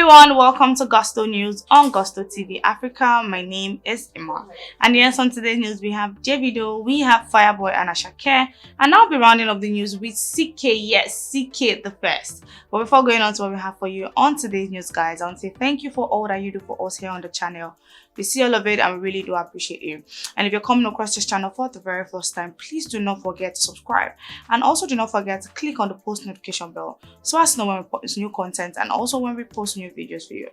everyone, welcome to Gusto News on Gusto TV Africa. My name is Emma, and yes, on today's news we have Davido, we have Fireboy and Asake, and I'll be rounding up the news with Ckay. Yes, Ckay the first. But before going on to what we have for you on today's news, guys, I want to say thank you for all that you do for us here on the channel. We see all of it and we really do appreciate you. And if you're coming across this channel for the very first time, please do not forget to subscribe, and also do not forget to click on the post notification bell so as to know when we post new content and also when we post new videos for you.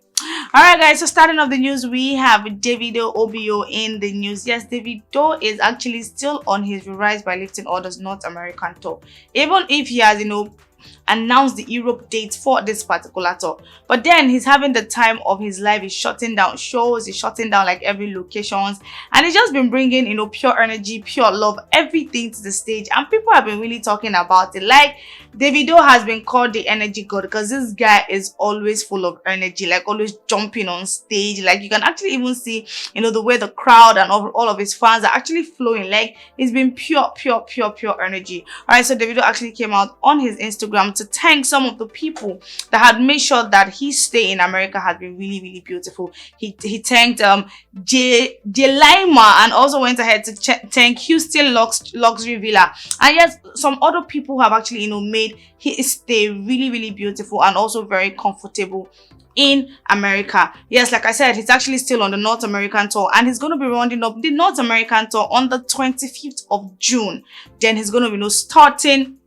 Alright guys, so starting off the news, we have Davido OBO in the news. Yes, Davido is actually still on his Rise by Lifting Orders North American tour, even if he has announced the Europe date for this particular tour. But then he's having the time of his life. He's shutting down shows, he's shutting down like every locations, and he's just been bringing pure energy, pure love, everything to the stage, and people have been really talking about it. Like, Davido has been called the energy god because this guy is always full of energy, like always jumping on stage. Like, you can actually even see the way the crowd and all of his fans are actually flowing. Like, it's been pure energy. All right, so Davido actually came out on his Instagram to thank some of the people that had made sure that his stay in America has been really beautiful. He thanked Jelima, and also went ahead to thank Houston Luxury Villa, and yes, some other people have actually made his stay really beautiful and also very comfortable in America. Yes, like I said, he's actually still on the North American tour, and he's going to be rounding up the North American tour on the 25th of June. Then he's going to be starting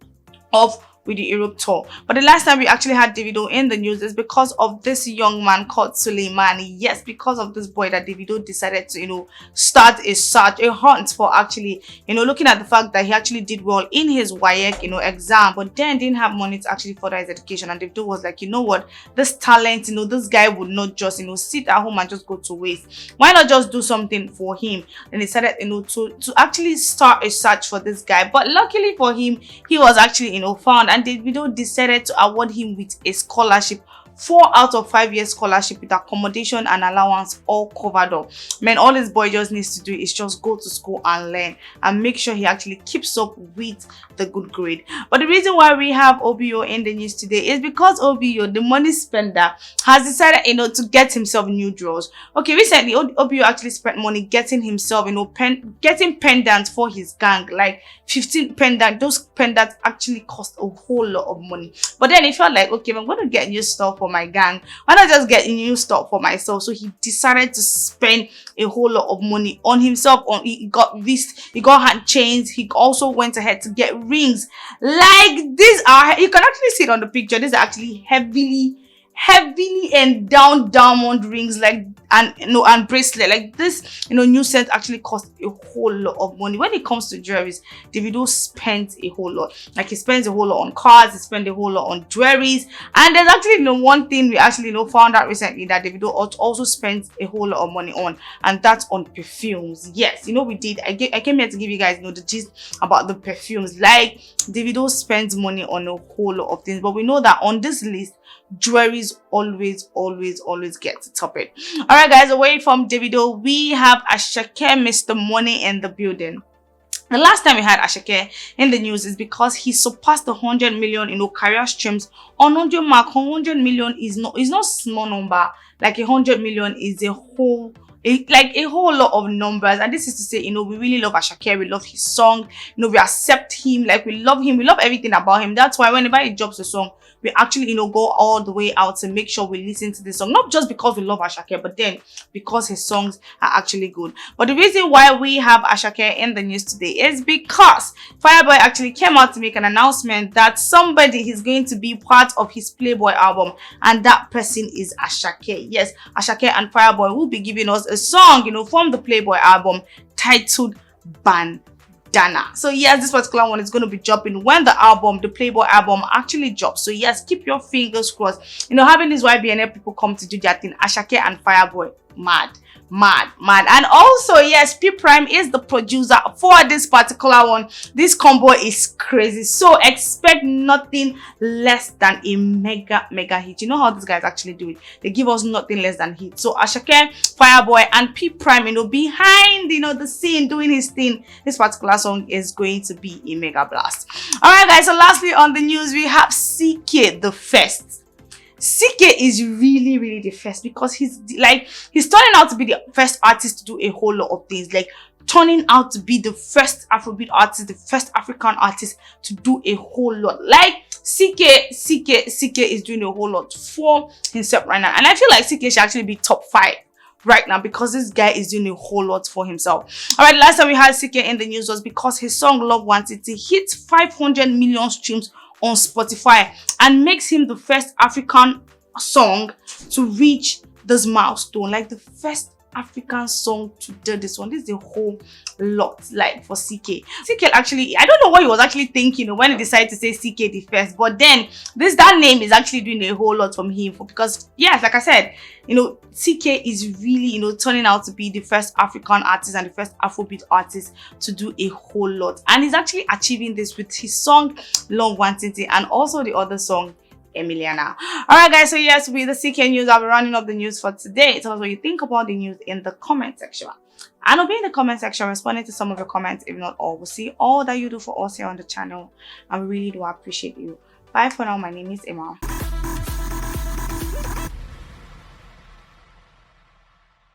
off with the Europe tour. But the last time we actually had Davido in the news is because of this young man called Suleimani. Yes, because of this boy that Davido decided to start a search, a hunt for, actually looking at the fact that he actually did well in his WAEC exam, but then didn't have money to actually further his education. And Davido was like, you know what, this talent, this guy would not just sit at home and just go to waste. Why not just do something for him? And he decided to actually start a search for this guy. But luckily for him, he was actually found, and Davido decided to award him with a scholarship, 4 out of 5 year scholarship with accommodation and allowance all covered up. Man, all this boy just needs to do is just go to school and learn, and make sure he actually keeps up with the good grade. But the reason why we have OBO in the news today is because OBO, the money spender, has decided to get himself new drawers. Okay, recently OBO actually spent money getting himself getting pendants for his gang, like 15 pendants. Those pendants actually cost a whole lot of money, but then he felt like, okay, if I'm going to get new stuff for my gang, why not just get new stuff for myself? So he decided to spend a whole lot of money on himself. He got wrists, he got hand chains, he also went ahead to get rings. Like, these are, you can actually see it on the picture, these are actually heavily endowed diamond rings, like, and bracelet. Like, this new set actually cost a whole lot of money. When it comes to jewelries, Davido spends a whole lot. Like, he spends a whole lot on cars, he spends a whole lot on jewelries. And there's actually one thing we actually found out recently that Davido also spends a whole lot of money on, and that's on perfumes. Yes, we did. I came here to give you guys the gist about the perfumes. Like, Davido spends money on a whole lot of things, but we know that on this list, jewelries always get to top it. All right guys, away from Davido, we have Asake, Mr. Money, in the building. The last time we had Asake in the news is because he surpassed the 100 million career streams on 100 mark. 100 million is not small number. Like, 100 million is a whole lot of numbers, and this is to say, we really love Asake, we love his song, we accept him, like, we love him, we love everything about him. That's why whenever he drops a song, we actually go all the way out to make sure we listen to this song, not just because we love Asake, but then because his songs are actually good. But the reason why we have Asake in the news today is because Fireboy actually came out to make an announcement that somebody is going to be part of his Playboy album, and that person is Asake. Yes, Asake and Fireboy will be giving us a song from the Playboy album titled Bandana. So yes, this particular one is going to be dropping when the Playboy album actually drops. So yes, keep your fingers crossed. Having these YBNL people come to do their thing, Asake and Fireboy, mad. And also, yes, P Prime is the producer for this particular one. This combo is crazy, so expect nothing less than a mega hit. You know how these guys actually do it, they give us nothing less than hit. So Asake, Fireboy, and P Prime behind the scene doing his thing. This particular song is going to be a mega blast. All right guys, so lastly on the news, we have Ckay the first. Ckay is really the first, because he's turning out to be the first artist to do a whole lot of things, like turning out to be the first Afrobeat artist, the first African artist to do a whole lot. Like Ckay is doing a whole lot for himself right now, and I feel like Ckay should actually be top 5 right now, because this guy is doing a whole lot for himself. All right, last time we had Ckay in the news was because his song Love Wanted to hit 500 million streams on Spotify and makes him the first African song to reach this milestone, like the first African song to do this one. This is a whole lot, like, for Ckay. Ckay actually, I don't know what he was actually thinking when he decided to say Ckay the first, but then that name is actually doing a whole lot from him, because yes, like I said, Ckay is really, turning out to be the first African artist and the first Afrobeat artist to do a whole lot, and he's actually achieving this with his song Love Wanted and also the other song Emiliana. Alright guys, so yes, with the Ckay news, I'll be running up the news for today. Tell us what you think about the news in the comment section, and I'll be in the comment section responding to some of your comments, if not all. We'll see all that you do for us here on the channel, and we really do appreciate you. Bye for now. My name is Emma.